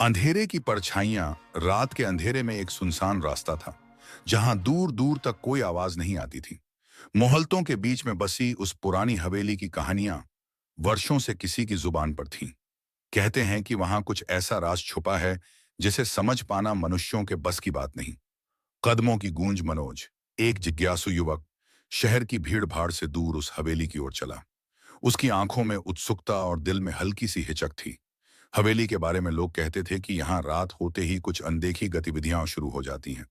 अंधेरे की परछाइयां, रात के अंधेरे में एक सुनसान रास्ता था जहां दूर दूर तक कोई आवाज नहीं आती थी। मोहल्लों के बीच में बसी उस पुरानी हवेली की कहानियां वर्षों से किसी की जुबान पर थीं। कहते हैं कि वहां कुछ ऐसा राज छुपा है जिसे समझ पाना मनुष्यों के बस की बात नहीं। कदमों की गूंज मनोज, एक जिज्ञासु युवक, शहर की भीड़ भाड़ से दूर उस हवेली की ओर चला। उसकी आंखों में उत्सुकता और दिल में हल्की सी हिचक थी। हवेली के बारे में लोग कहते थे कि यहाँ रात होते ही कुछ अनदेखी गतिविधियां शुरू हो जाती हैं।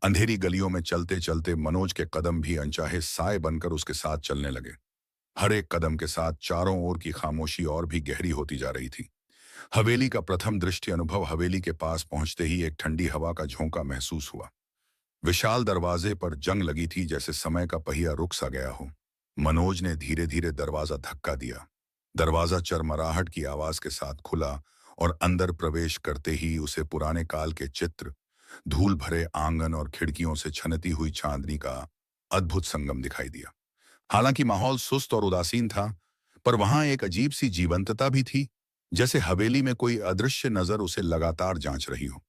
अंधेरी गलियों में चलते चलते मनोज के कदम भी अनचाहे साए बनकर उसके साथ चलने लगे। हर एक कदम के साथ चारों ओर की खामोशी और भी गहरी होती जा रही थी। हवेली का प्रथम दृष्टि अनुभव हवेली के पास पहुंचते ही एक ठंडी हवा का झोंका महसूस हुआ। विशाल दरवाजे पर जंग लगी थी, जैसे समय का पहिया रुक सा गया हो। मनोज ने धीरे धीरे दरवाजा धक्का दिया। दरवाजा चरमराहट की आवाज के साथ खुला और अंदर प्रवेश करते ही उसे पुराने काल के चित्र, धूल भरे आंगन और खिड़कियों से छनती हुई चांदनी का अद्भुत संगम दिखाई दिया। हालांकि माहौल सुस्त और उदासीन था, पर वहां एक अजीब सी जीवंतता भी थी, जैसे हवेली में कोई अदृश्य नजर उसे लगातार जांच रही हो।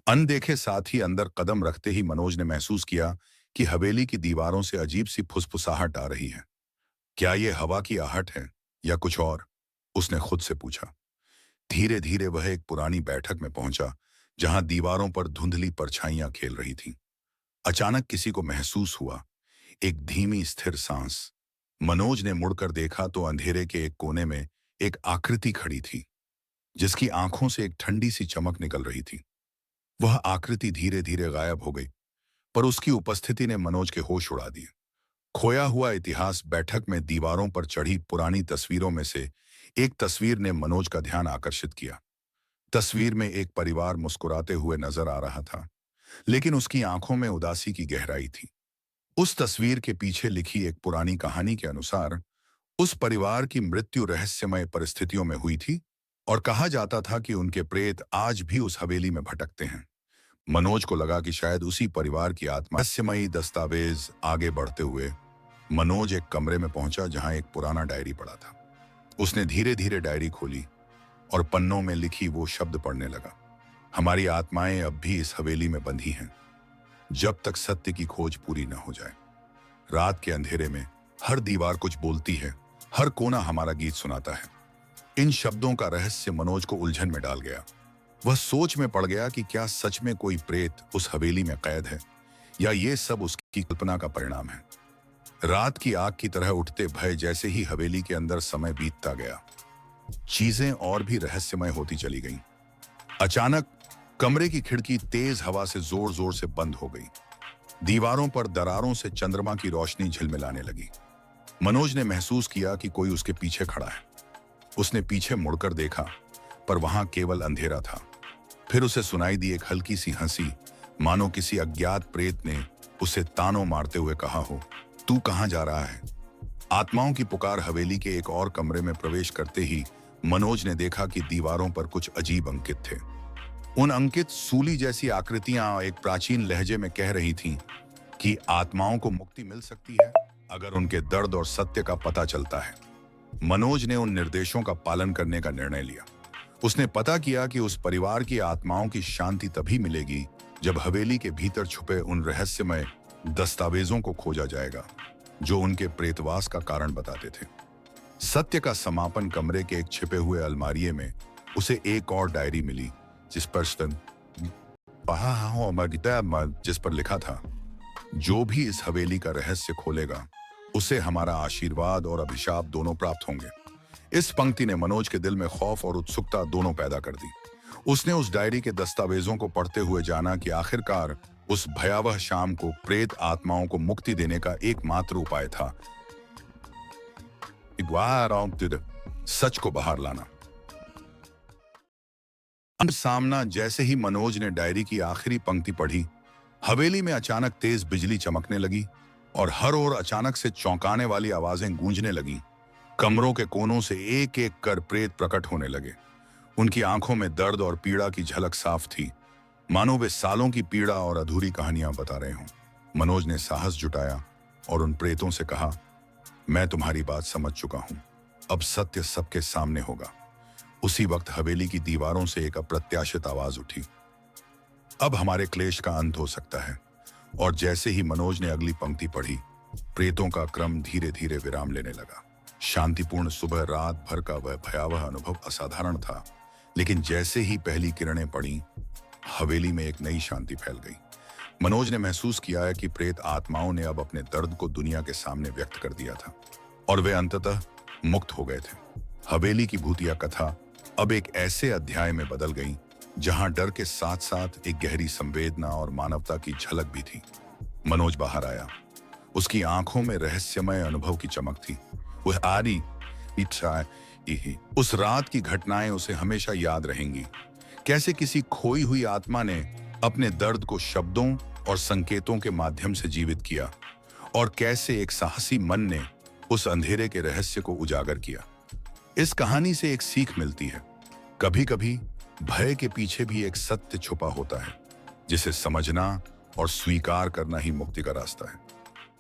अनदेखे साथ ही अंदर कदम रखते ही मनोज ने महसूस किया कि हवेली की दीवारों से अजीब सी फुसफुसाहट आ रही है। क्या ये हवा की आहट है या कुछ और? उसने खुद से पूछा। धीरे धीरे वह एक पुरानी बैठक में पहुंचा जहां दीवारों पर धुंधली परछाइयां खेल रही थीं। अचानक किसी को महसूस हुआ, एक धीमी स्थिर सांस। मनोज ने मुड़कर देखा तो अंधेरे के एक कोने में एक आकृति खड़ी थी, जिसकी आंखों से एक ठंडी सी चमक निकल रही थी। वह आकृति धीरे धीरे गायब हो गई, पर उसकी उपस्थिति ने मनोज के होश उड़ा दिए। खोया हुआ इतिहास बैठक में दीवारों पर चढ़ी पुरानी तस्वीरों में से एक तस्वीर ने मनोज का ध्यान आकर्षित किया। तस्वीर में एक परिवार मुस्कुराते हुए नजर आ रहा था, लेकिन उसकी आंखों में उदासी की गहराई थी। उस तस्वीर के पीछे लिखी एक पुरानी कहानी के अनुसार उस परिवार की मृत्यु रहस्यमय परिस्थितियों में हुई थी और कहा जाता था कि उनके प्रेत आज भी उस हवेली में भटकते हैं। मनोज को लगा कि शायद उसी परिवार की आत्मा। रहस्यमयी दस्तावेज आगे बढ़ते हुए मनोज एक कमरे में पहुंचा जहां एक पुराना डायरी पड़ा था। उसने धीरे धीरे डायरी खोली और पन्नों में लिखी वो शब्द पढ़ने लगा। हमारी आत्माएं अब भी इस हवेली में बंधी हैं, जब तक सत्य की खोज पूरी न हो जाए। रात के अंधेरे में हर दीवार कुछ बोलती है, हर कोना हमारा गीत सुनाता है। इन शब्दों का रहस्य मनोज को उलझन में डाल गया। वह सोच में पड़ गया कि क्या सच में कोई प्रेत उस हवेली में कैद है, या ये सब उसकी कल्पना का परिणाम है। रात की आग की तरह उठते भय जैसे ही हवेली के अंदर समय बीतता गया, चीजें और भी रहस्यमय होती चली गईं। अचानक कमरे की खिड़की तेज हवा से जोर जोर से बंद हो गई। दीवारों पर दरारों से चंद्रमा की रोशनी झिलमिलाने लगी। मनोज ने महसूस किया कि कोई उसके पीछे खड़ा है। उसने पीछे मुड़कर देखा, पर वहां केवल अंधेरा था। फिर उसे सुनाई दी एक हल्की सी हंसी, मानो किसी अज्ञात प्रेत ने उसे तानों मारते हुए कहा हो, तू कहां जा रहा है? आत्माओं की पुकार। हवेली के एक और कमरे में प्रवेश करते ही मनोज ने देखा कि दीवारों पर कुछ अजीब अंकित थे। उन अंकित सूली जैसी आकृतियां एक प्राचीन लहजे में कह रही थीं कि आत्माओं को मुक्ति मिल सकती है अगर उनके दर्द और सत्य का पता चलता है। मनोज ने उन निर्देशों का पालन करने का निर्णय लिया। उसने पता किया कि उस परिवार की आत्माओं की शांति तभी मिलेगी जब हवेली के भीतर छुपे उन रहस्यमय दस्तावेजों को खोजा जाएगा जो उनके प्रेतवास का कारण बताते थे। सत्य का समापन। कमरे के एक छिपे हुए अलमारिये में उसे एक और डायरी मिली, जिस पर जिस पर लिखा था, जो भी इस हवेली का रहस्य खोलेगा उसे हमारा आशीर्वाद और अभिशाप दोनों प्राप्त होंगे। इस पंक्ति ने मनोज के दिल में खौफ और उत्सुकता दोनों पैदा कर दी। उसने उस डायरी के दस्तावेजों को पढ़ते हुए जाना कि आखिरकार उस भयावह शाम को प्रेत आत्माओं को मुक्ति देने का एकमात्र उपाय था, सच को बाहर लाना। सामना जैसे ही मनोज ने डायरी की आखिरी पंक्ति पढ़ी, हवेली में अचानक तेज बिजली चमकने लगी और हर ओर अचानक से चौंकाने वाली आवाजें गूंजने लगीं। कमरों के कोनों से एक एक कर प्रेत प्रकट होने लगे। उनकी आंखों में दर्द और पीड़ा की झलक साफ थी, मानो वे सालों की पीड़ा और अधूरी कहानियां बता रहे हों। मनोज ने साहस जुटाया और उन प्रेतों से कहा, मैं तुम्हारी बात समझ चुका हूं, अब सत्य सबके सामने होगा। उसी वक्त हवेली की दीवारों से एक अप्रत्याशित आवाज उठी, अब हमारे क्लेश का अंत हो सकता है। और जैसे ही मनोज ने अगली पंक्ति पढ़ी, प्रेतों का क्रम धीरे धीरे विराम लेने लगा। शांतिपूर्ण सुबह रात भर का वह भयावह अनुभव असाधारण था, लेकिन जैसे ही पहली किरणें पड़ी, हवेली में एक नई शांति फैल गई। मनोज ने महसूस किया है कि प्रेत आत्माओं ने अब अपने दर्द को दुनिया के सामने व्यक्त कर दिया था और वे अंततः मुक्त हो गए थे। हवेली की भूतिया कथा अब एक ऐसे अध्याय में बदल गई जहां डर के साथ साथ एक गहरी संवेदना और मानवता की झलक भी थी। मनोज बाहर आया। उसकी आंखों में रहस्यमय अनुभव की चमक थी। वह आरी इच्छा उस रात की घटनाएं उसे हमेशा याद रहेंगी। कैसे किसी खोई हुई आत्मा ने अपने दर्द को शब्दों और संकेतों के माध्यम से जीवित किया, और कैसे एक साहसी मन ने उस अंधेरे के रहस्य को उजागर किया। इस कहानी से एक सीख मिलती है, कभी कभी भय के पीछे भी एक सत्य छुपा होता है, जिसे समझना और स्वीकार करना ही मुक्ति का रास्ता है।